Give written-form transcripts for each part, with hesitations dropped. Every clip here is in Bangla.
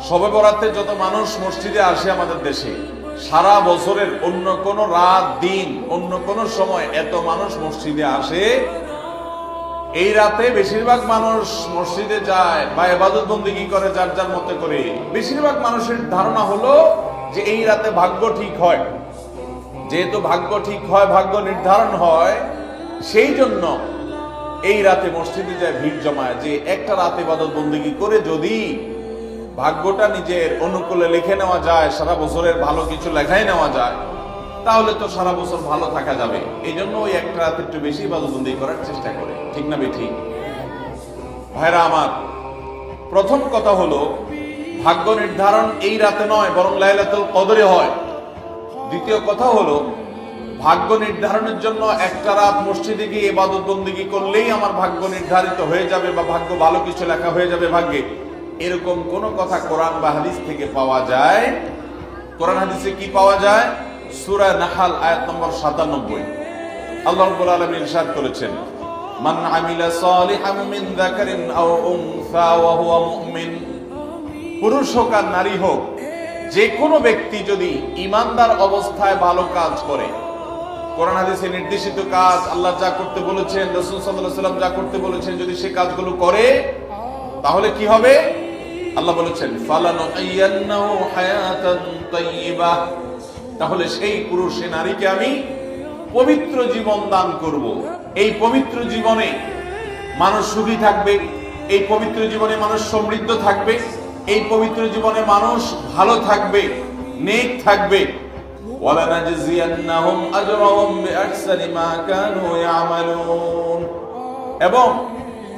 শবে বরাতে যত মানুষ মসজিদে আসে আমাদের দেশে, সারা বছরের অন্য কোন রাত দিন অন্য কোন সময় এত মানুষ মসজিদে আসে, এই রাতে বেশিরভাগ মানুষ মসজিদে যায় বা ইবাদত বন্দেগী করে যার যার মতে করে। বেশিরভাগ মানুষের ধারণা হলো যে এই রাতে ভাগ্য ঠিক হয়। যেহেতু ভাগ্য ঠিক হয়, ভাগ্য নির্ধারণ হয়, সেই জন্য এই রাতে মসজিদে যায়, ভিড় জমায় যে একটা রাত ইবাদত বন্দেগী করে যদি ভাগ্যটা নিজের অনুকূলে লিখে নেওয়া যায়, সারা বছরের ভালো কিছু লেখাই নেওয়া যায়, তাহলে তো সারা বছর ভালো থাকা যাবে। এই জন্য ওই একটা রাত একটু বেশি ইবাদত বন্দেগী করার চেষ্টা করে। ঠিক না বেঠিক? ভাইরা আমার, প্রথম কথা হলো ভাগ্য নির্ধারণ এই রাতে নয়, বরং লাইলাতুল কদরে হয়। দ্বিতীয় কথা হলো ভাগ্য নির্ধারণের জন্য একটা রাত মসজিদে গিয়ে ইবাদত বন্দেগী করলেই আমার ভাগ্য নির্ধারিত হয়ে যাবে বা ভাগ্য ভালো কিছু লেখা হয়ে যাবে ভাগ্যে, এরকম কোন কথা কোরআন বা হাদিস থেকে পাওয়া যায়? কোরআন হাদিসে কি পাওয়া যায়? সূরা নাহল আয়াত নম্বর 97 আল্লাহ রাব্বুল আলামিন ইরশাদ করেছেন, মান আমিলা সালিহাম মিন যাকারিন আও উনসা ওয়া হুয়া মুমিন। পুরুষ হোক আর নারী হোক, যে কোনো ব্যক্তি যদি ঈমানদার অবস্থায় ভালো কাজ করে, কোরআন হাদিসে নির্দেশিত কাজ, আল্লাহ যা করতে বলেছেন, রাসূল সাল্লাল্লাহু আলাইহি ওয়াসাল্লাম যা করতে বলেছেন, যদি সে কাজগুলো করে, তাহলে কি হবে? আল্লাহ বলেছেন, ফালানুহিয়ান্নাহু হায়াতান তাইয়্যিবা। তাহলে সেই পুরুষ সে নারীকে আমি পবিত্র জীবন দান করব। এই পবিত্র জীবনে মানুষ সুখী থাকবে, এই পবিত্র জীবনে মানুষ সমৃদ্ধ থাকবে, এই পবিত্র জীবনে মানুষ ভালো থাকবে, নেক থাকবে। ওয়ালানাজজিয়ান্নাহুম আজরাহুম বিআহসানি মা কানু ইয়ামালুন। এবং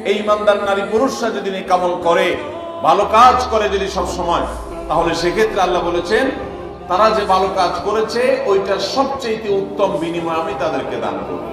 এই ইমানদার নারী পুরুষরা যদি নেক আমল করে, ভালো কাজ করে যদি সব সময়, তাহলে সেক্ষেত্রে আল্লাহ বলেছেন তারা যে ভালো কাজ করেছে ওইটার সবচেয়ে উত্তম বিনিময় আমি তাদেরকে দান করব।